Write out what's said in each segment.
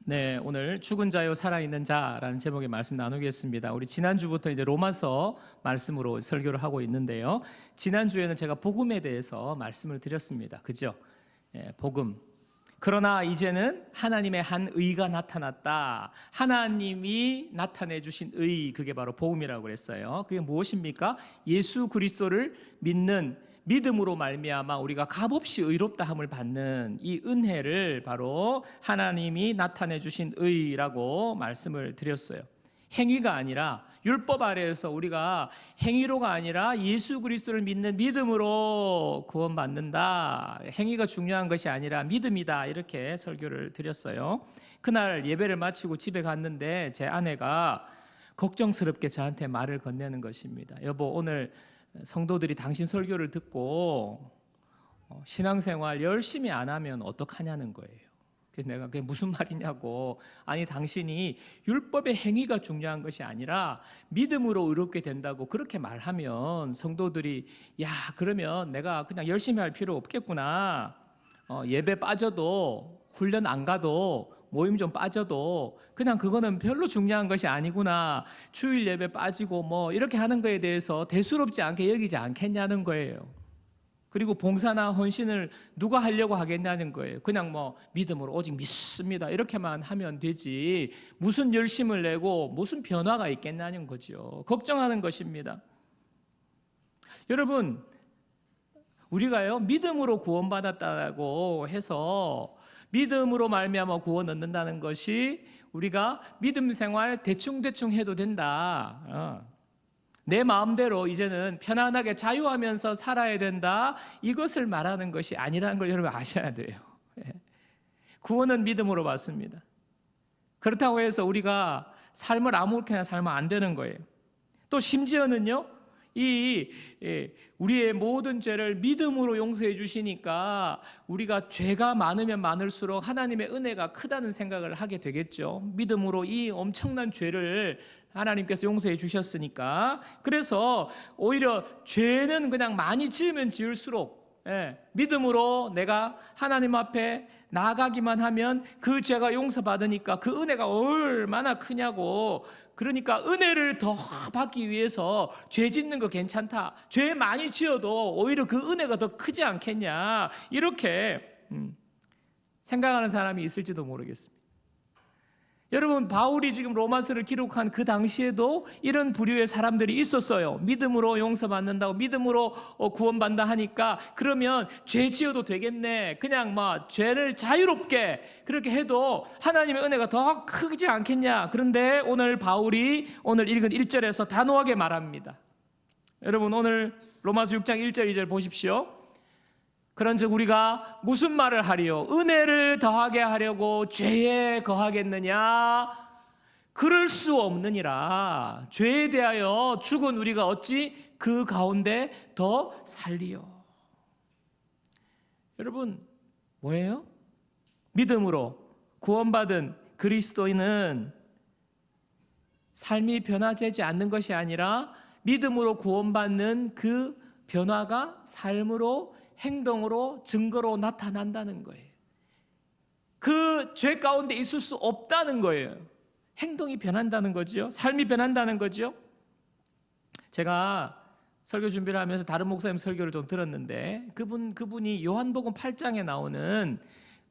네, 오늘 죽은 자요 살아있는 자라는 제목의 말씀 나누겠습니다. 우리 지난주부터 이제 로마서 말씀으로 설교를 하고 있는데요. 지난주에는 제가 복음에 대해서 말씀을 드렸습니다. 그죠? 복음. 그러나 이제는 하나님의 한 의가 나타났다. 하나님이 나타내 주신 의, 그게 바로 복음이라고 그랬어요. 그게 무엇입니까? 예수 그리스도를 믿는 믿음으로 말미암아 우리가 값없이 의롭다함을 받는 이 은혜를 바로 하나님이 나타내 주신 의라고 말씀을 드렸어요. 행위가 아니라, 율법 아래에서 우리가 행위로가 아니라 예수 그리스도를 믿는 믿음으로 구원받는다. 행위가 중요한 것이 아니라 믿음이다. 이렇게 설교를 드렸어요. 그날 예배를 마치고 집에 갔는데 제 아내가 걱정스럽게 저한테 말을 건네는 것입니다. 여보, 오늘 성도들이 당신 설교를 듣고 신앙생활 열심히 안 하면 어떡하냐는 거예요. 그래서 내가 그게 무슨 말이냐고. 아니, 당신이 율법의 행위가 중요한 것이 아니라 믿음으로 의롭게 된다고 그렇게 말하면 성도들이 야, 그러면 내가 그냥 열심히 할 필요 없겠구나. 예배 빠져도, 훈련 안 가도, 모임 좀 빠져도 그냥 그거는 별로 중요한 것이 아니구나. 주일 예배 빠지고 뭐 이렇게 하는 거에 대해서 대수롭지 않게 여기지 않겠냐는 거예요. 그리고 봉사나 헌신을 누가 하려고 하겠냐는 거예요. 그냥 뭐 믿음으로 오직 믿습니다 이렇게만 하면 되지 무슨 열심을 내고 무슨 변화가 있겠냐는 거죠. 걱정하는 것입니다. 여러분, 우리가요 믿음으로 구원받았다고 해서 믿음으로 말미암아 구원 얻는다는 것이 우리가 믿음 생활 대충 해도 된다. 내 마음대로 이제는 편안하게 자유하면서 살아야 된다. 이것을 말하는 것이 아니라는 걸 여러분 아셔야 돼요. 구원은 믿음으로 받습니다. 그렇다고 해서 우리가 삶을 아무렇게나 살면 안 되는 거예요. 또 심지어는요, 우리의 모든 죄를 믿음으로 용서해 주시니까 우리가 죄가 많으면 많을수록 하나님의 은혜가 크다는 생각을 하게 되겠죠. 믿음으로 이 엄청난 죄를 하나님께서 용서해 주셨으니까. 그래서 오히려 죄는 그냥 많이 지으면 지을수록 믿음으로 내가 하나님 앞에 나아가기만 하면 그 죄가 용서받으니까 그 은혜가 얼마나 크냐고. 그러니까 은혜를 더 받기 위해서 죄 짓는 거 괜찮다. 죄 많이 지어도 오히려 그 은혜가 더 크지 않겠냐. 이렇게 생각하는 사람이 있을지도 모르겠습니다. 여러분, 바울이 지금 로마서를 기록한 그 당시에도 이런 부류의 사람들이 있었어요. 믿음으로 용서받는다고, 믿음으로 구원받는다 하니까 그러면 죄 지어도 되겠네. 그냥 막 죄를 자유롭게 그렇게 해도 하나님의 은혜가 더 크지 않겠냐. 그런데 오늘 바울이 오늘 읽은 1절에서 단호하게 말합니다. 여러분, 오늘 로마서 6장 1절 2절 보십시오. 그런즉 우리가 무슨 말을 하리요? 은혜를 더하게 하려고 죄에 거하겠느냐? 그럴 수 없느니라. 죄에 대하여 죽은 우리가 어찌 그 가운데 더 살리요? 여러분, 뭐예요? 믿음으로 구원받은 그리스도인은 삶이 변화되지 않는 것이 아니라 믿음으로 구원받는 그 변화가 삶으로, 행동으로, 증거로 나타난다는 거예요. 그 죄 가운데 있을 수 없다는 거예요. 행동이 변한다는 거죠. 삶이 변한다는 거죠. 제가 설교 준비를 하면서 다른 목사님 설교를 좀 들었는데 그분이 요한복음 8장에 나오는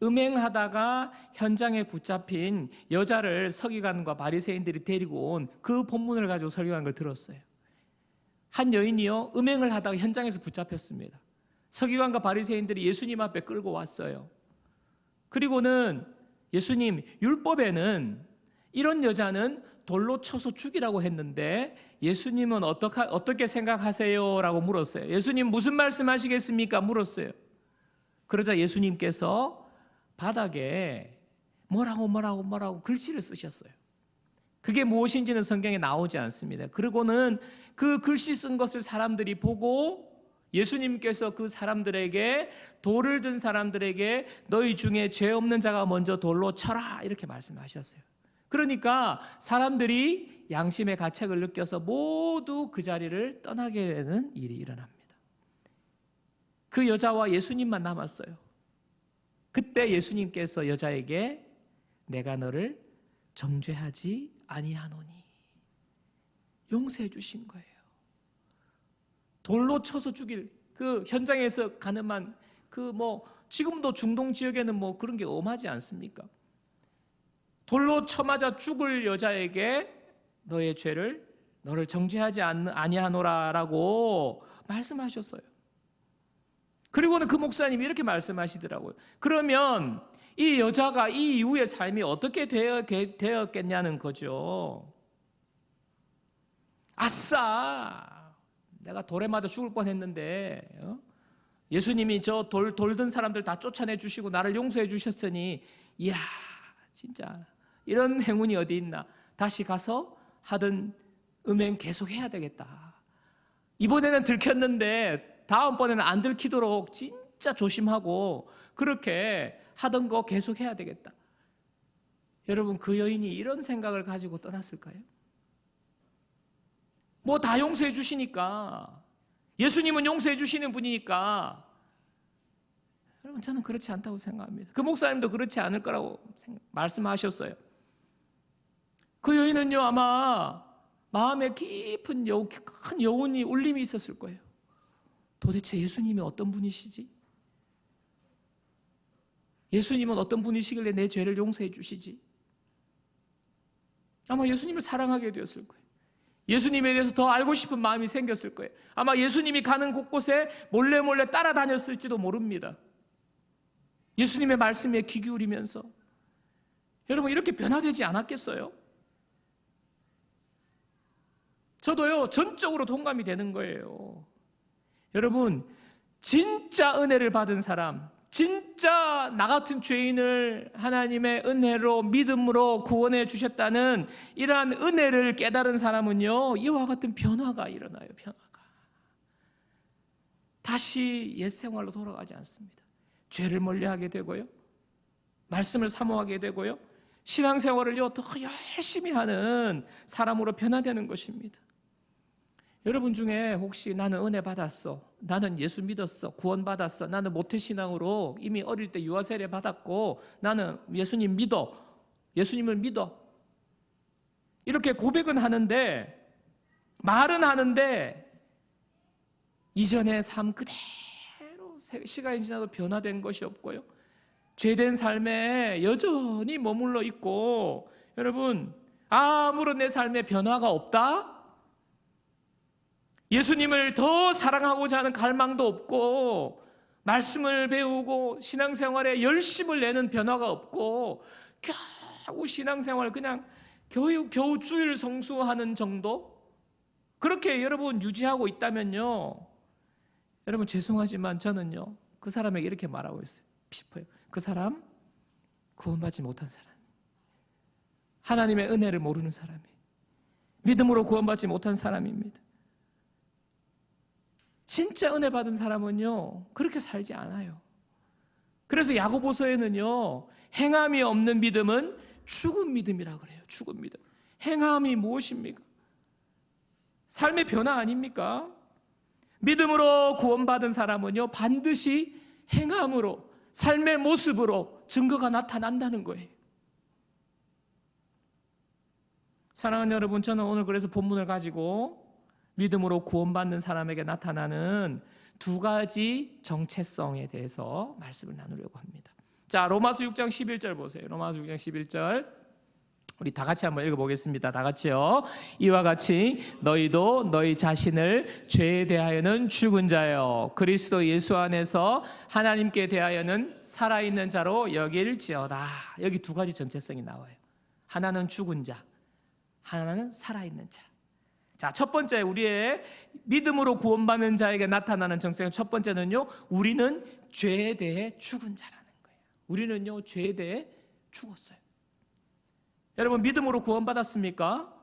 음행하다가 현장에 붙잡힌 여자를 서기관과 바리새인들이 데리고 온 그 본문을 가지고 설교한 걸 들었어요. 한 여인이요, 음행을 하다가 현장에서 붙잡혔습니다. 서기관과 바리새인들이 예수님 앞에 끌고 왔어요. 그리고는 예수님, 율법에는 이런 여자는 돌로 쳐서 죽이라고 했는데 예수님은 어떻게 생각하세요? 라고 물었어요. 예수님 무슨 말씀하시겠습니까? 물었어요. 그러자 예수님께서 바닥에 뭐라고 글씨를 쓰셨어요. 그게 무엇인지는 성경에 나오지 않습니다. 그리고는 그 글씨 쓴 것을 사람들이 보고 예수님께서 그 사람들에게, 돌을 든 사람들에게 너희 중에 죄 없는 자가 먼저 돌로 쳐라 이렇게 말씀하셨어요. 그러니까 사람들이 양심의 가책을 느껴서 모두 그 자리를 떠나게 되는 일이 일어납니다. 그 여자와 예수님만 남았어요. 그때 예수님께서 여자에게 내가 너를 정죄하지 아니하노니. 용서해 주신 거예요. 돌로 쳐서 죽일 그 현장에서 가늠한 지금도 중동 지역에는 그런 게 엄하지 않습니까? 돌로 쳐맞아 죽을 여자에게 너의 죄를 너를 정죄하지 아니하노라라고 말씀하셨어요. 그리고는 그 목사님이 이렇게 말씀하시더라고요. 그러면 이 여자가 이 이후의 삶이 어떻게 되었겠냐는 거죠. 아싸, 내가 돌에 맞아 죽을 뻔했는데 예수님이 저 돌 든 사람들 다 쫓아내 주시고 나를 용서해 주셨으니, 이야, 진짜 이런 행운이 어디 있나. 다시 가서 하던 음행 계속 해야 되겠다. 이번에는 들켰는데 다음번에는 안 들키도록 진짜 조심하고 그렇게 하던 거 계속 해야 되겠다. 여러분, 그 여인이 이런 생각을 가지고 떠났을까요? 다 용서해 주시니까, 예수님은 용서해 주시는 분이니까. 여러분, 저는 그렇지 않다고 생각합니다. 그 목사님도 그렇지 않을 거라고 말씀하셨어요. 그 여인은요, 아마 마음에 깊은 큰 여운이 울림이 있었을 거예요. 도대체 예수님이 어떤 분이시지? 예수님은 어떤 분이시길래 내 죄를 용서해 주시지? 아마 예수님을 사랑하게 되었을 거예요. 예수님에 대해서 더 알고 싶은 마음이 생겼을 거예요. 아마 예수님이 가는 곳곳에 몰래 따라다녔을지도 모릅니다. 예수님의 말씀에 귀 기울이면서. 여러분, 이렇게 변화되지 않았겠어요? 저도요, 전적으로 동감이 되는 거예요. 여러분, 진짜 은혜를 받은 사람, 진짜 나 같은 죄인을 하나님의 은혜로 믿음으로 구원해 주셨다는 이러한 은혜를 깨달은 사람은요, 이와 같은 변화가 일어나요. 변화가. 다시 옛 생활로 돌아가지 않습니다. 죄를 멀리하게 되고요, 말씀을 사모하게 되고요, 신앙생활을요 더 열심히 하는 사람으로 변화되는 것입니다. 여러분 중에 혹시 나는 은혜 받았어, 나는 예수 믿었어, 구원받았어, 나는 모태신앙으로 이미 어릴 때 유아세례 받았고 나는 예수님 믿어, 예수님을 믿어, 이렇게 고백은 하는데, 말은 하는데 이전의 삶 그대로 시간이 지나도 변화된 것이 없고요, 죄된 삶에 여전히 머물러 있고, 여러분, 아무런 내 삶에 변화가 없다? 예수님을 더 사랑하고자 하는 갈망도 없고, 말씀을 배우고 신앙생활에 열심을 내는 변화가 없고, 겨우 신앙생활 그냥 겨우 주일 성수하는 정도? 그렇게 여러분 유지하고 있다면요, 여러분 죄송하지만 저는요 그 사람에게 이렇게 말하고 싶어요. 그 사람 구원받지 못한 사람, 하나님의 은혜를 모르는 사람이, 믿음으로 구원받지 못한 사람입니다. 진짜 은혜 받은 사람은요 그렇게 살지 않아요. 그래서 야고보서에는요, 행함이 없는 믿음은 죽은 믿음이라고 그래요. 죽은 믿음. 행함이 무엇입니까? 삶의 변화 아닙니까? 믿음으로 구원받은 사람은요 반드시 행함으로, 삶의 모습으로 증거가 나타난다는 거예요. 사랑하는 여러분, 저는 오늘 그래서 본문을 가지고 믿음으로 구원받는 사람에게 나타나는 두 가지 정체성에 대해서 말씀을 나누려고 합니다. 자, 로마서 6장 11절 보세요. 로마서 6장 11절 우리 다 같이 한번 읽어보겠습니다. 다 같이요. 이와 같이 너희도 너희 자신을 죄에 대하여는 죽은 자요 그리스도 예수 안에서 하나님께 대하여는 살아있는 자로 여길지어다. 여기 두 가지 정체성이 나와요. 하나는 죽은 자, 하나는 살아있는 자. 자, 첫 번째, 우리의 믿음으로 구원받는 자에게 나타나는 정체성 첫 번째는요, 우리는 죄에 대해 죽은 자라는 거예요. 우리는요 죄에 대해 죽었어요. 여러분, 믿음으로 구원받았습니까?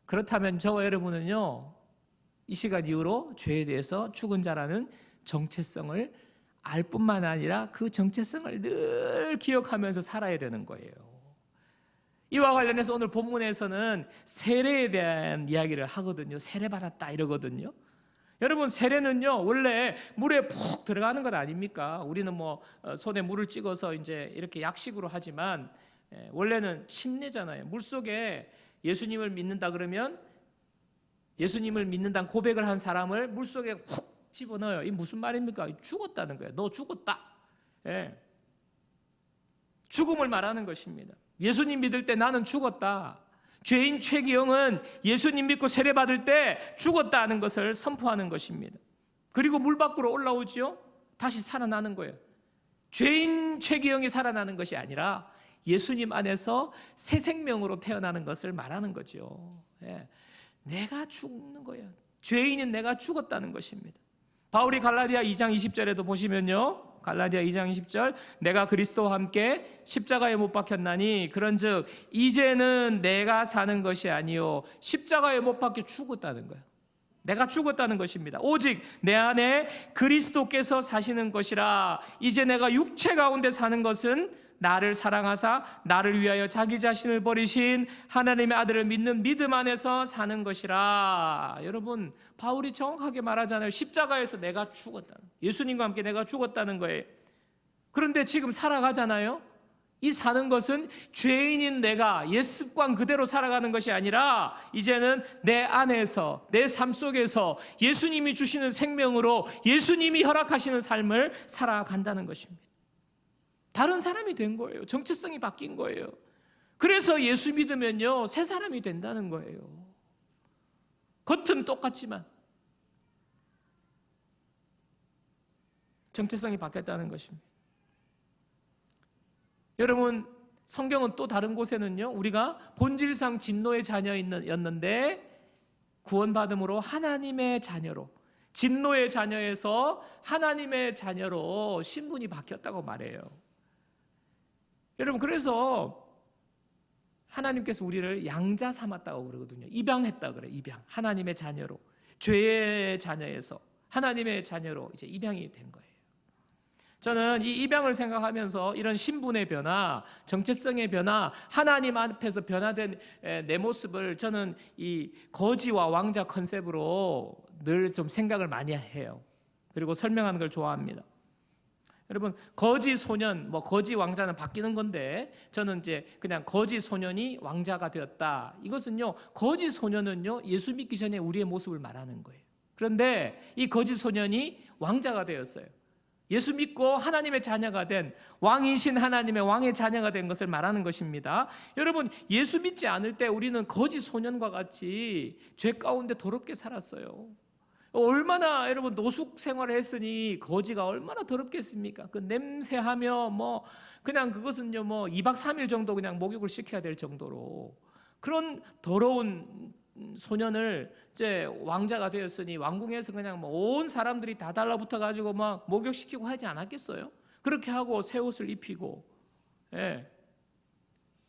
그렇다면 저와 여러분은요 이 시간 이후로 죄에 대해서 죽은 자라는 정체성을 알 뿐만 아니라 그 정체성을 늘 기억하면서 살아야 되는 거예요. 이와 관련해서 오늘 본문에서는 세례에 대한 이야기를 하거든요. 세례받았다 이러거든요. 여러분, 세례는요 원래 물에 푹 들어가는 것 아닙니까? 우리는 손에 물을 찍어서 이제 이렇게 약식으로 하지만 원래는 침례잖아요. 물속에 예수님을 믿는다 그러면 예수님을 믿는다는 고백을 한 사람을 물속에 훅 집어넣어요. 이 무슨 말입니까? 죽었다는 거예요. 너 죽었다. 죽음을 말하는 것입니다. 예수님 믿을 때 나는 죽었다. 죄인 최기영은 예수님 믿고 세례받을 때 죽었다는 것을 선포하는 것입니다. 그리고 물 밖으로 올라오지요. 다시 살아나는 거예요. 죄인 최기영이 살아나는 것이 아니라 예수님 안에서 새 생명으로 태어나는 것을 말하는 거죠. 내가 죽는 거예요. 죄인인 내가 죽었다는 것입니다. 바울이 갈라디아 2장 20절에도 보시면요, 갈라디아 2장 20절, 내가 그리스도와 함께 십자가에 못 박혔나니 그런즉 이제는 내가 사는 것이 아니요 십자가에 못 박혀 죽었다는 거예요. 내가 죽었다는 것입니다. 오직 내 안에 그리스도께서 사시는 것이라. 이제 내가 육체 가운데 사는 것은 나를 사랑하사 나를 위하여 자기 자신을 버리신 하나님의 아들을 믿는 믿음 안에서 사는 것이라. 여러분, 바울이 정확하게 말하잖아요. 십자가에서 내가 죽었다는, 예수님과 함께 내가 죽었다는 거예요. 그런데 지금 살아가잖아요. 이 사는 것은 죄인인 내가 옛 습관 그대로 살아가는 것이 아니라 이제는 내 안에서, 내 삶 속에서 예수님이 주시는 생명으로 예수님이 허락하시는 삶을 살아간다는 것입니다. 다른 사람이 된 거예요. 정체성이 바뀐 거예요. 그래서 예수 믿으면요, 새 사람이 된다는 거예요. 겉은 똑같지만 정체성이 바뀌었다는 것입니다. 여러분, 성경은 또 다른 곳에는요, 우리가 본질상 진노의 자녀였는데 구원받음으로 하나님의 자녀로, 진노의 자녀에서 하나님의 자녀로 신분이 바뀌었다고 말해요. 여러분, 그래서 하나님께서 우리를 양자 삼았다고 그러거든요. 입양했다고 그래요. 입양. 하나님의 자녀로, 죄의 자녀에서 하나님의 자녀로 이제 입양이 된 거예요. 저는 이 입양을 생각하면서 이런 신분의 변화, 정체성의 변화, 하나님 앞에서 변화된 내 모습을 저는 이 거지와 왕자 컨셉으로 늘 좀 생각을 많이 해요. 그리고 설명하는 걸 좋아합니다. 여러분, 거지 소년, 거지 왕자는 바뀌는 건데 저는 이제 그냥 거지 소년이 왕자가 되었다. 이것은요, 거지 소년은요, 예수 믿기 전에 우리의 모습을 말하는 거예요. 그런데 이 거지 소년이 왕자가 되었어요. 예수 믿고 하나님의 자녀가 된, 왕이신 하나님의 왕의 자녀가 된 것을 말하는 것입니다. 여러분, 예수 믿지 않을 때 우리는 거지 소년과 같이 죄 가운데 더럽게 살았어요. 얼마나, 여러분, 노숙 생활을 했으니 거지가 얼마나 더럽겠습니까? 그 냄새하며 그냥 그것은요 2박 3일 정도 그냥 목욕을 시켜야 될 정도로 그런 더러운 소년을 이제 왕자가 되었으니 왕궁에서 그냥 온 사람들이 다 달라붙어 가지고 막 목욕시키고 하지 않았겠어요? 그렇게 하고 새 옷을 입히고,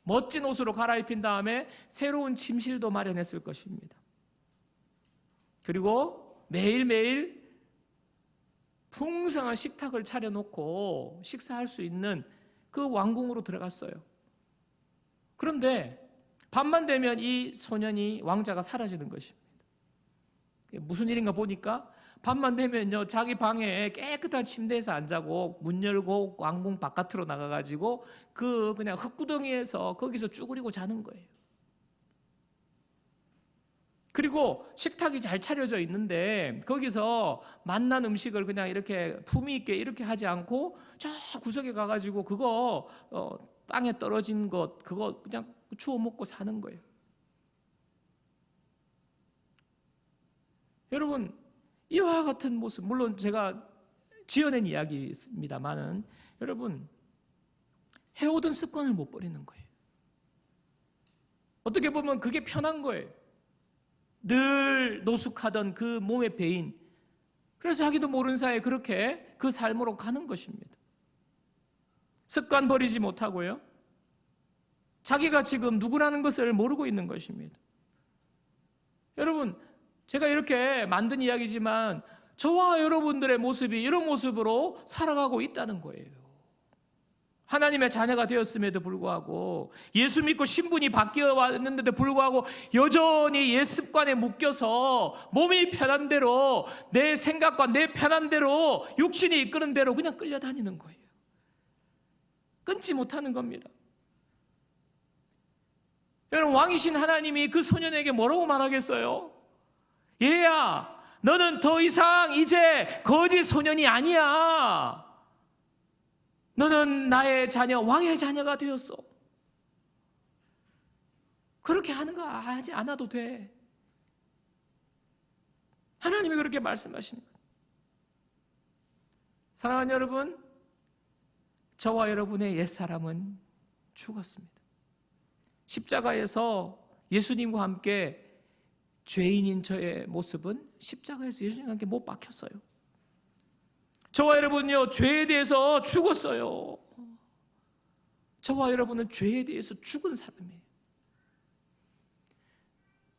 멋진 옷으로 갈아입힌 다음에 새로운 침실도 마련했을 것입니다. 그리고 매일매일 풍성한 식탁을 차려놓고 식사할 수 있는 그 왕궁으로 들어갔어요. 그런데 밤만 되면 이 소년이, 왕자가 사라지는 것입니다. 무슨 일인가 보니까 밤만 되면요, 자기 방에 깨끗한 침대에서 안 자고 문 열고 왕궁 바깥으로 나가가지고 그냥 흙구덩이에서 거기서 쭈그리고 자는 거예요. 그리고 식탁이 잘 차려져 있는데 거기서 맛난 음식을 그냥 이렇게 품위 있게 이렇게 하지 않고 저 구석에 가가지고 그거 땅에 떨어진 것 그거 그냥 주워 먹고 사는 거예요. 여러분, 이와 같은 모습, 물론 제가 지어낸 이야기입니다만은 여러분, 해오던 습관을 못 버리는 거예요. 어떻게 보면 그게 편한 거예요. 늘 노숙하던 그 몸의 배인, 그래서 자기도 모르는 사이에 그렇게 그 삶으로 가는 것입니다. 습관 버리지 못하고요, 자기가 지금 누구라는 것을 모르고 있는 것입니다. 여러분, 제가 이렇게 만든 이야기지만 저와 여러분들의 모습이 이런 모습으로 살아가고 있다는 거예요. 하나님의 자녀가 되었음에도 불구하고, 예수 믿고 신분이 바뀌어 왔는데도 불구하고 여전히 옛 습관에 묶여서 몸이 편한 대로, 내 생각과 내 편한 대로, 육신이 이끄는 대로 그냥 끌려다니는 거예요. 끊지 못하는 겁니다. 여러분, 왕이신 하나님이 그 소년에게 뭐라고 말하겠어요? 얘야, 너는 더 이상 이제 거짓 소년이 아니야. 너는 나의 자녀, 왕의 자녀가 되었어. 그렇게 하는 거 하지 않아도 돼. 하나님이 그렇게 말씀하시는 거예요. 사랑하는 여러분, 저와 여러분의 옛사람은 죽었습니다. 십자가에서 예수님과 함께 죄인인 저의 모습은 십자가에서 예수님과 함께 못 박혔어요. 저와 여러분은요, 죄에 대해서 죽었어요. 저와 여러분은 죄에 대해서 죽은 사람이에요.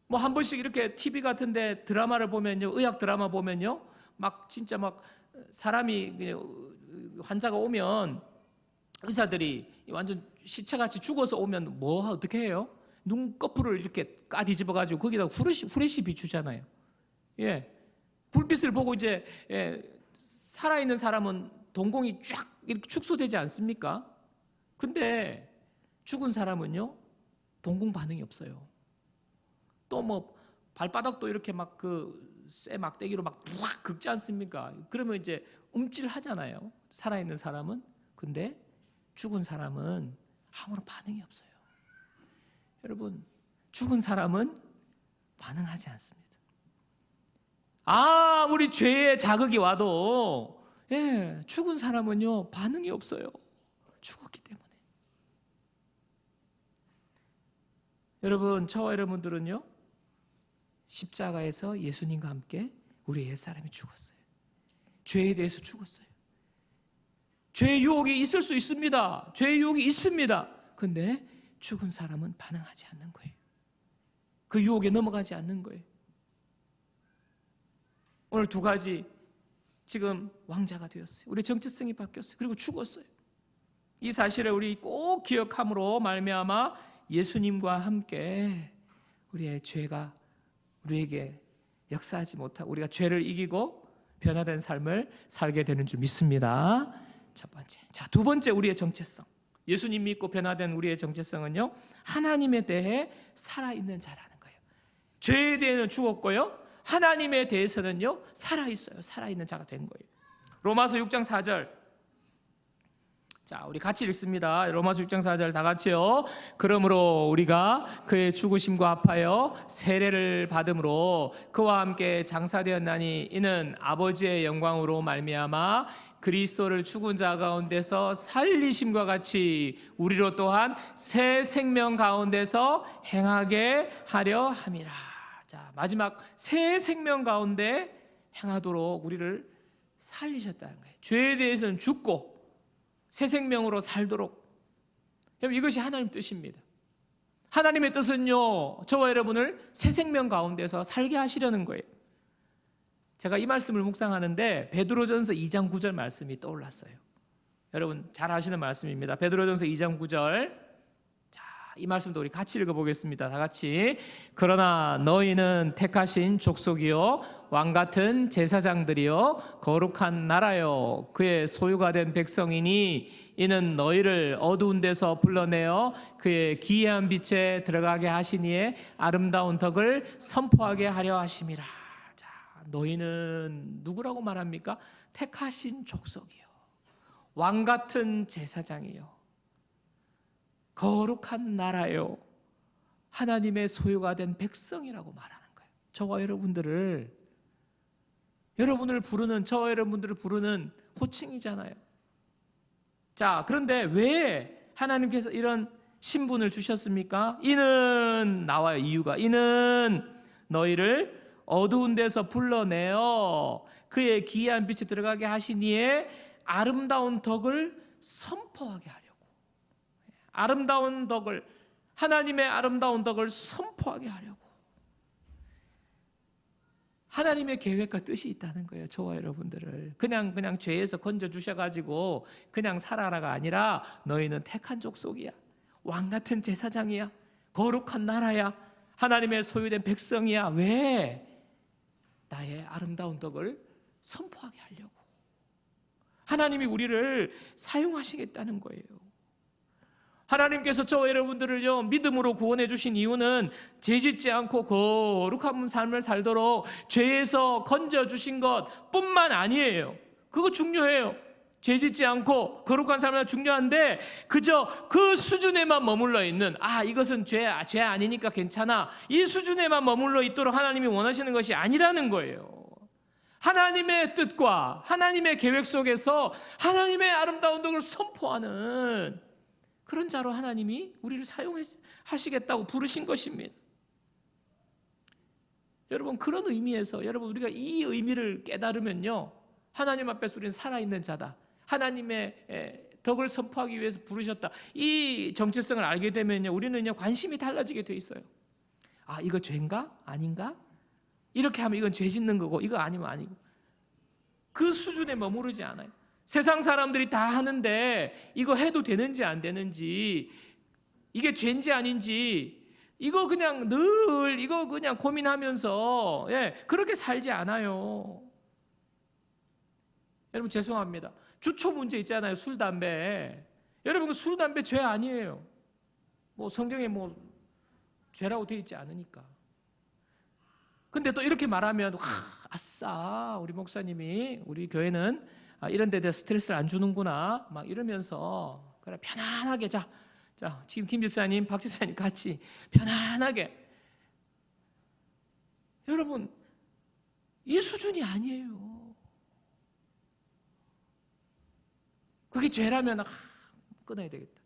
뭐 한 번씩 이렇게 TV 같은데 드라마를 보면요, 의학 드라마 보면요, 막 진짜 막 사람이 환자가 오면 의사들이 완전 시체같이 죽어서 오면 뭐 어떻게 해요? 눈꺼풀을 이렇게 까뒤집어가지고 거기다가 후레쉬 비추잖아요. 예, 불빛을 보고 이제 살아있는 사람은 동공이 쫙 이렇게 축소되지 않습니까? 근데 죽은 사람은요, 동공 반응이 없어요. 또 뭐 발바닥도 이렇게 막 그 쇠 막대기로 막 부악 긁지 않습니까? 그러면 이제 움찔하잖아요, 살아있는 사람은. 근데 죽은 사람은 아무런 반응이 없어요. 여러분, 죽은 사람은 반응하지 않습니다. 아무리 죄의 자극이 와도 죽은 사람은요, 반응이 없어요. 죽었기 때문에. 여러분, 저와 여러분들은요, 십자가에서 예수님과 함께 우리의 옛사람이 죽었어요. 죄에 대해서 죽었어요. 죄의 유혹이 있을 수 있습니다. 죄의 유혹이 있습니다. 근데 죽은 사람은 반응하지 않는 거예요. 그 유혹에 넘어가지 않는 거예요. 오늘 두 가지, 지금 왕자가 되었어요. 우리의 정체성이 바뀌었어요. 그리고 죽었어요. 이 사실을 우리 꼭 기억함으로 말미암아 예수님과 함께 우리의 죄가 우리에게 역사하지 못하고 우리가 죄를 이기고 변화된 삶을 살게 되는 줄 믿습니다. 첫 번째. 자, 두 번째, 우리의 정체성. 예수님 믿고 변화된 우리의 정체성은요, 하나님에 대해 살아있는 자라는 거예요. 죄에 대해서는 죽었고요, 하나님에 대해서는요, 살아있어요. 살아있는 자가 된 거예요. 로마서 6장 4절. 자, 우리 같이 읽습니다. 로마서 6장 4절 다 같이요. 그러므로 우리가 그의 죽으심과 합하여 세례를 받음으로 그와 함께 장사되었나니 이는 아버지의 영광으로 말미암아 그리스도를 죽은 자 가운데서 살리심과 같이 우리로 또한 새 생명 가운데서 행하게 하려 함이라. 자, 마지막, 새 생명 가운데 행하도록 우리를 살리셨다는 거예요. 죄에 대해서는 죽고 새 생명으로 살도록. 여러분, 이것이 하나님 뜻입니다. 하나님의 뜻은요, 저와 여러분을 새 생명 가운데서 살게 하시려는 거예요. 제가 이 말씀을 묵상하는데 베드로전서 2장 9절 말씀이 떠올랐어요. 여러분 잘 아시는 말씀입니다. 베드로전서 2장 9절. 자, 이 말씀도 우리 같이 읽어보겠습니다. 다 같이. 그러나 너희는 택하신 족속이요 왕같은 제사장들이요 거룩한 나라요 그의 소유가 된 백성이니 이는 너희를 어두운 데서 불러내어 그의 기이한 빛에 들어가게 하시니에 아름다운 덕을 선포하게 하려 하심이라. 자, 너희는 누구라고 말합니까? 택하신 족속이요 왕같은 제사장이요 거룩한 나라요 하나님의 소유가 된 백성이라고 말하는 거예요. 저와 여러분들을 부르는, 저와 여러분들을 부르는 호칭이잖아요. 자, 그런데 왜 하나님께서 이런 신분을 주셨습니까? 이는 나와요. 이유가. 이는 너희를 어두운 데서 불러내어 그의 기이한 빛에 들어가게 하시니에 아름다운 덕을 선포하게 하려고. 아름다운 덕을, 하나님의 아름다운 덕을 선포하게 하려고. 하나님의 계획과 뜻이 있다는 거예요. 저와 여러분들을 그냥 죄에서 건져 주셔가지고 그냥 살아라가 아니라 너희는 택한 족속이야, 왕같은 제사장이야, 거룩한 나라야, 하나님의 소유된 백성이야. 왜? 나의 아름다운 덕을 선포하게 하려고. 하나님이 우리를 사용하시겠다는 거예요. 하나님께서 저와 여러분들을요 믿음으로 구원해 주신 이유는 죄짓지 않고 거룩한 삶을 살도록 죄에서 건져 주신 것뿐만 아니에요. 그거 중요해요. 죄짓지 않고 거룩한 삶은 중요한데 그저 그 수준에만 머물러 있는, 이것은 죄 아니니까 괜찮아, 이 수준에만 머물러 있도록 하나님이 원하시는 것이 아니라는 거예요. 하나님의 뜻과 하나님의 계획 속에서 하나님의 아름다운 덕을 선포하는 그런 자로 하나님이 우리를 사용하시겠다고 부르신 것입니다. 여러분, 그런 의미에서 여러분 우리가 이 의미를 깨달으면요, 하나님 앞에서 우리는 살아있는 자다, 하나님의 덕을 선포하기 위해서 부르셨다, 이 정체성을 알게 되면요 우리는요 관심이 달라지게 돼 있어요. 이거 죄인가? 아닌가? 이렇게 하면 이건 죄 짓는 거고, 이거 아니면 아니고, 그 수준에 머무르지 않아요. 세상 사람들이 다 하는데 이거 해도 되는지 안 되는지, 이게 죄인지 아닌지, 이거 그냥 늘 이거 그냥 고민하면서 그렇게 살지 않아요. 여러분 죄송합니다. 주초 문제 있잖아요. 술, 담배. 여러분 술, 담배 죄 아니에요. 성경에 죄라고 되어 있지 않으니까. 근데 또 이렇게 말하면 아싸, 우리 목사님이 우리 교회는 이런 데 대해서 스트레스를 안 주는구나 막 이러면서 그래 편안하게 자 지금 김 집사님, 박 집사님 같이 편안하게. 여러분 이 수준이 아니에요. 그게 죄라면 끊어야 되겠다.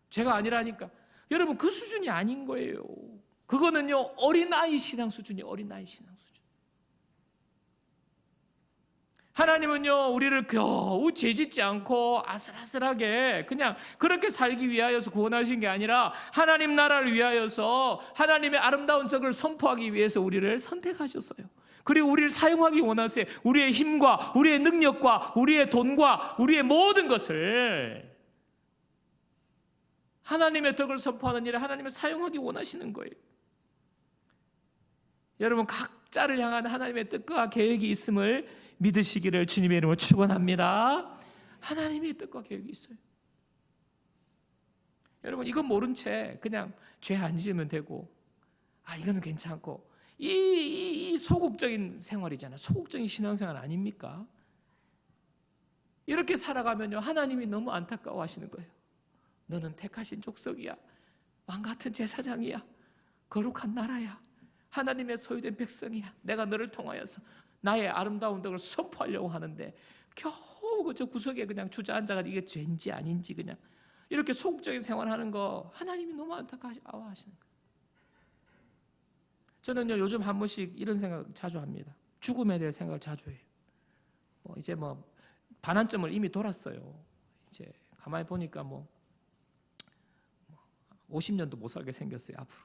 죄가 아니라니까. 여러분 그 수준이 아닌 거예요. 그거는요 어린아이 신앙 수준이에요. 어린아이 신앙 수준. 하나님은요 우리를 겨우 죄짓지 않고 아슬아슬하게 그냥 그렇게 살기 위하여서 구원하신 게 아니라 하나님 나라를 위하여서 하나님의 아름다운 덕을 선포하기 위해서 우리를 선택하셨어요. 그리고 우리를 사용하기 원하세요. 우리의 힘과 우리의 능력과 우리의 돈과 우리의 모든 것을 하나님의 덕을 선포하는 일에 하나님을 사용하기 원하시는 거예요. 여러분 각자를 향한 하나님의 뜻과 계획이 있음을 믿으시기를 주님의 이름으로 축원합니다. 하나님의 뜻과 계획이 있어요. 여러분 이건 모른 채 그냥 죄 안 지으면 되고 이거는 괜찮고, 이 소극적인 생활이잖아요. 소극적인 신앙생활 아닙니까? 이렇게 살아가면요 하나님이 너무 안타까워하시는 거예요. 너는 택하신 족속이야, 왕같은 제사장이야, 거룩한 나라야, 하나님의 소유된 백성이야. 내가 너를 통하여서 나의 아름다운 덕을 선포하려고 하는데 겨우 그저 구석에 그냥 주저앉아가 이게 죄인지 아닌지 그냥 이렇게 소극적인 생활하는 거 하나님이 너무 안타까워하시는 거예요. 저는요 요즘 한 번씩 이런 생각 자주 합니다. 죽음에 대해 생각을 자주 해요. 이제 반환점을 이미 돌았어요. 이제 가만히 보니까 50년도 못 살게 생겼어요 앞으로.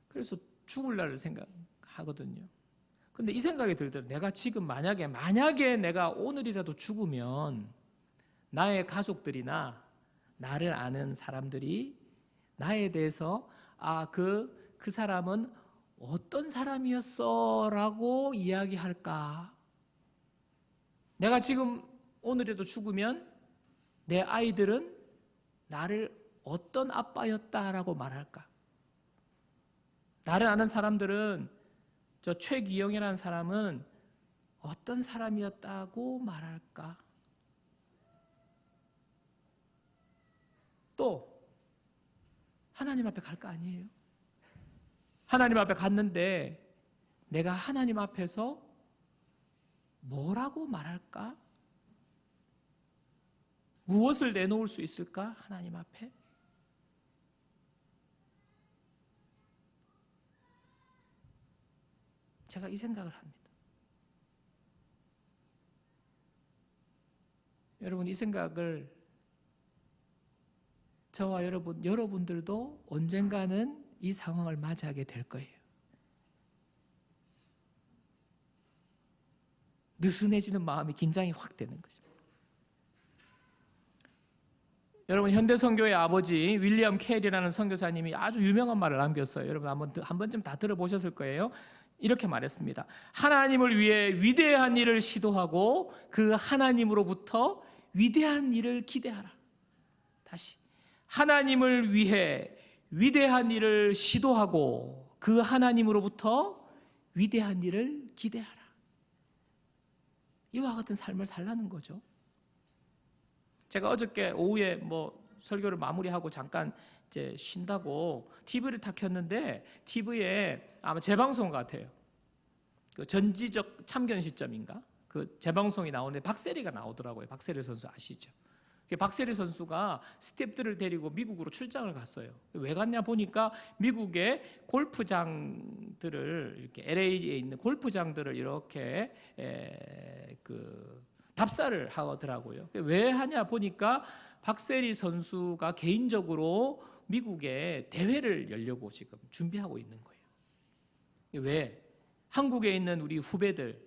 그래서 죽을 날을 생각하거든요. 근데 이 생각이 들더라고요. 내가 지금 만약에 내가 오늘이라도 죽으면 나의 가족들이나 나를 아는 사람들이 나에 대해서 그 사람은 어떤 사람이었어 라고 이야기할까? 내가 지금 오늘이라도 죽으면 내 아이들은 나를 어떤 아빠였다라고 말할까? 나를 아는 사람들은 저 최기영이라는 사람은 어떤 사람이었다고 말할까? 또 하나님 앞에 갈 거 아니에요? 하나님 앞에 갔는데 내가 하나님 앞에서 뭐라고 말할까? 무엇을 내놓을 수 있을까? 하나님 앞에? 제가 이 생각을 합니다. 여러분 이 생각을 저와 여러분들도 언젠가는 이 상황을 맞이하게 될 거예요. 느슨해지는 마음이 긴장이 확 되는 거죠. 여러분 현대 선교의 아버지 윌리엄 캐리라는 선교사님이 아주 유명한 말을 남겼어요. 여러분 한 번쯤 다 들어보셨을 거예요. 이렇게 말했습니다. 하나님을 위해 위대한 일을 시도하고 그 하나님으로부터 위대한 일을 기대하라. 다시, 하나님을 위해 위대한 일을 시도하고 그 하나님으로부터 위대한 일을 기대하라. 이와 같은 삶을 살라는 거죠. 제가 어저께 오후에 설교를 마무리하고 잠깐 이제 쉰다고 TV를 탁 켰는데 TV에 아마 재방송 같아요. 그 전지적 참견 시점인가? 그 재방송이 나오는데 박세리가 나오더라고요. 박세리 선수 아시죠? 박세리 선수가 스태프들을 데리고 미국으로 출장을 갔어요. 왜 갔냐 보니까 미국의 골프장들을 이렇게 LA에 있는 골프장들을 이렇게 답사를 하더라고요. 왜 하냐 보니까 박세리 선수가 개인적으로 미국에 대회를 열려고 지금 준비하고 있는 거예요. 왜? 한국에 있는 우리 후배들,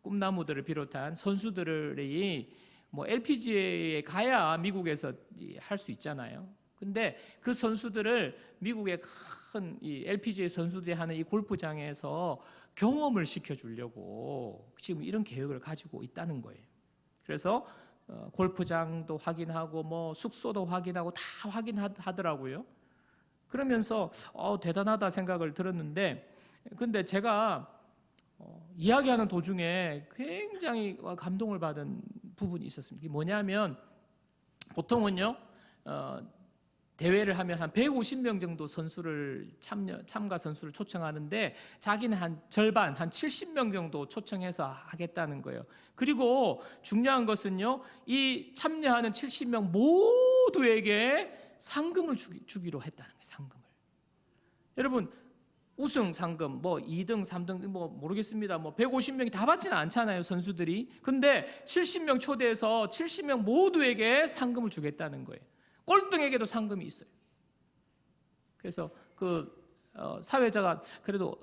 꿈나무들을 비롯한 선수들이 LPGA에 가야 미국에서 할 수 있잖아요. 근데 그 선수들을 미국의 큰 이 LPGA 선수들이 하는 이 골프장에서 경험을 시켜주려고 지금 이런 계획을 가지고 있다는 거예요. 그래서 골프장도 확인하고 숙소도 확인하고 다 확인하더라고요. 그러면서 대단하다 생각을 들었는데, 근데 제가 이야기하는 도중에 굉장히 감동을 받은 부분이 있었습니다. 이게 뭐냐면 보통은요 대회를 하면 한 150명 정도 선수를 참가 선수를 초청하는데 자기는 한 절반, 한 70명 정도 초청해서 하겠다는 거예요. 그리고 중요한 것은요, 이 참여하는 70명 모두에게 상금을 주기로 했다는 거예요. 상금을. 여러분, 우승 상금 2등, 3등 모르겠습니다. 150명이 다 받지는 않잖아요, 선수들이. 근데 70명 초대해서 70명 모두에게 상금을 주겠다는 거예요. 꼴등에게도 상금이 있어요. 그래서 사회자가 그래도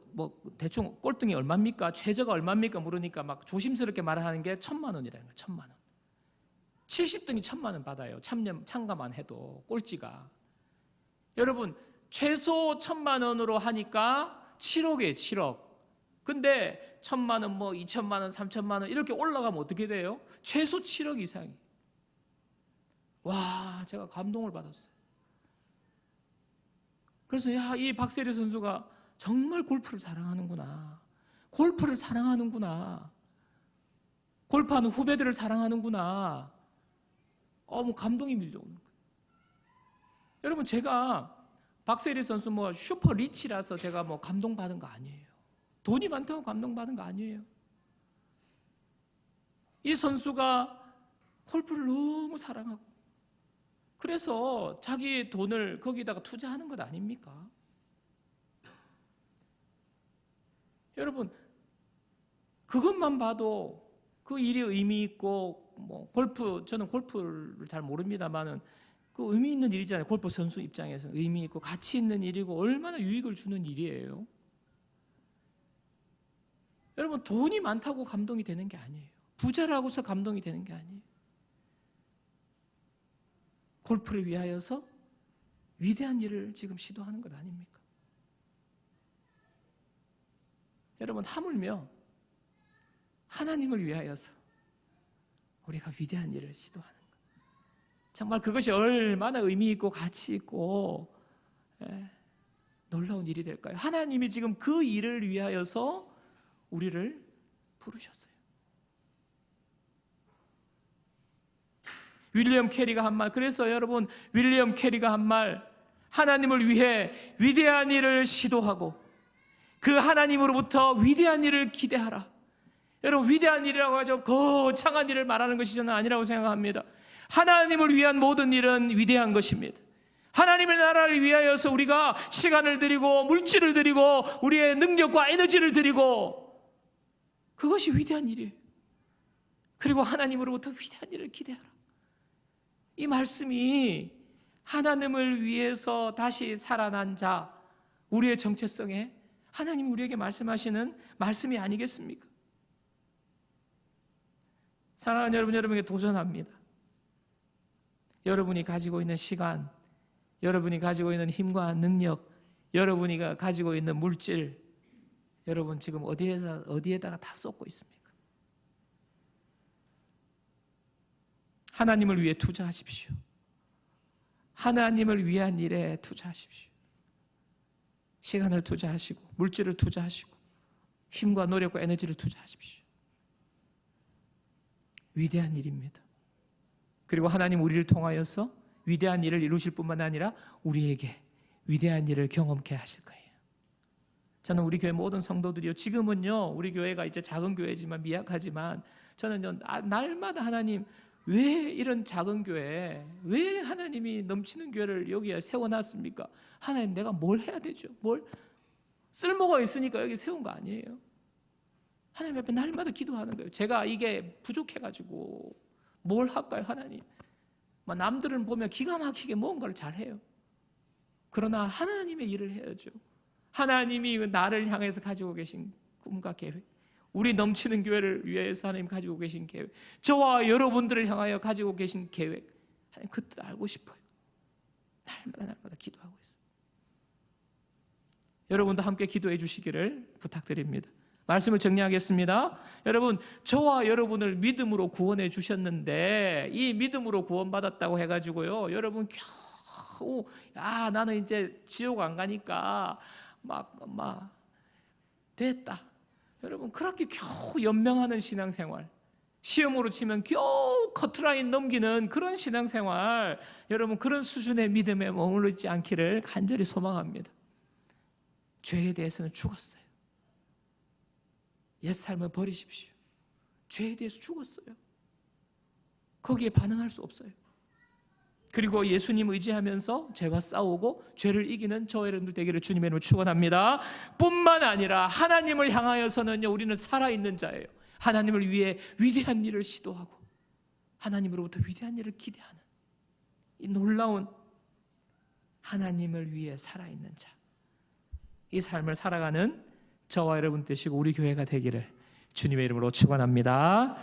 대충 꼴등이 얼마입니까? 최저가 얼마입니까? 물으니까 막 조심스럽게 말하는 게 1,000만 원이라는 거예요. 1,000만 원. 70등이 1,000만 원 받아요. 참가만 해도 꼴찌가. 여러분, 최소 1,000만 원으로 하니까 7억이에요. 7억. 근데 1,000만 원, 2,000만 원, 3,000만 원 이렇게 올라가면 어떻게 돼요? 최소 7억 이상이. 와, 제가 감동을 받았어요. 그래서 이 박세리 선수가 정말 골프를 사랑하는구나. 골프를 사랑하는구나. 골프하는 후배들을 사랑하는구나. 감동이 밀려오는 거예요. 여러분, 제가 박세리 선수 슈퍼 리치라서 제가 감동받은 거 아니에요. 돈이 많다고 감동받은 거 아니에요. 이 선수가 골프를 너무 사랑하고 그래서 자기 돈을 거기다가 투자하는 것 아닙니까? 여러분, 그것만 봐도 그 일이 의미 있고 저는 골프를 잘 모릅니다만은 그 의미 있는 일이잖아요. 골프 선수 입장에서 의미 있고 가치 있는 일이고 얼마나 유익을 주는 일이에요. 여러분, 돈이 많다고 감동이 되는 게 아니에요. 부자라고서 감동이 되는 게 아니에요. 골프를 위하여서 위대한 일을 지금 시도하는 것 아닙니까? 여러분, 하물며 하나님을 위하여서 우리가 위대한 일을 시도하는 것, 정말 그것이 얼마나 의미 있고 가치 있고 놀라운 일이 될까요? 하나님이 지금 그 일을 위하여서 우리를 부르셨어요. 윌리엄 캐리가 한 말, 그래서 여러분, 윌리엄 캐리가 한 말, 하나님을 위해 위대한 일을 시도하고 그 하나님으로부터 위대한 일을 기대하라. 여러분, 위대한 일이라고 하죠. 거창한 일을 말하는 것이 저는 아니라고 생각합니다. 하나님을 위한 모든 일은 위대한 것입니다. 하나님의 나라를 위하여서 우리가 시간을 드리고 물질을 드리고 우리의 능력과 에너지를 드리고 그것이 위대한 일이에요. 그리고 하나님으로부터 위대한 일을 기대하라. 이 말씀이 하나님을 위해서 다시 살아난 자, 우리의 정체성에 하나님이 우리에게 말씀하시는 말씀이 아니겠습니까? 사랑하는 여러분, 여러분에게 도전합니다. 여러분이 가지고 있는 시간, 여러분이 가지고 있는 힘과 능력, 여러분이 가지고 있는 물질, 여러분 지금 어디에다가 다 쏟고 있습니까? 하나님을 위해 투자하십시오. 하나님을 위한 일에 투자하십시오. 시간을 투자하시고 물질을 투자하시고 힘과 노력과 에너지를 투자하십시오. 위대한 일입니다. 그리고 하나님 우리를 통하여서 위대한 일을 이루실 뿐만 아니라 우리에게 위대한 일을 경험케 하실 거예요. 저는 우리 교회 모든 성도들이요, 지금은요 우리 교회가 이제 작은 교회지만 미약하지만 저는요 날마다 하나님 왜 이런 작은 교회, 왜 하나님이 넘치는 교회를 여기에 세워놨습니까? 하나님 내가 뭘 해야 되죠? 뭘 쓸모가 있으니까 여기 세운 거 아니에요? 하나님 앞에 날마다 기도하는 거예요. 제가 이게 부족해가지고 뭘 할까요? 하나님, 남들은 보면 기가 막히게 뭔가를 잘해요. 그러나 하나님의 일을 해야죠. 하나님이 나를 향해서 가지고 계신 꿈과 계획, 우리 넘치는 교회를 위해서 하나님 가지고 계신 계획, 저와 여러분들을 향하여 가지고 계신 계획, 하나님 그 뜻 알고 싶어요. 날마다 기도하고 있어요. 여러분도 함께 기도해 주시기를 부탁드립니다. 말씀을 정리하겠습니다. 여러분, 저와 여러분을 믿음으로 구원해 주셨는데 이 믿음으로 구원받았다고 해가지고요, 여러분 겨우 나는 이제 지옥 안 가니까 막 됐다. 여러분 그렇게 겨우 연명하는 신앙생활, 시험으로 치면 겨우 커트라인 넘기는 그런 신앙생활, 여러분 그런 수준의 믿음에 머물러 있지 않기를 간절히 소망합니다. 죄에 대해서는 죽었어요. 옛 삶을 버리십시오. 죄에 대해서 죽었어요. 거기에 반응할 수 없어요. 그리고 예수님 의지하면서 죄와 싸우고 죄를 이기는 저와 여러분들 되기를 주님의 이름으로 축원합니다. 뿐만 아니라 하나님을 향하여서는요, 우리는 살아있는 자예요. 하나님을 위해 위대한 일을 시도하고 하나님으로부터 위대한 일을 기대하는 이 놀라운 하나님을 위해 살아있는 자, 이 삶을 살아가는 저와 여러분 되시고 우리 교회가 되기를 주님의 이름으로 축원합니다.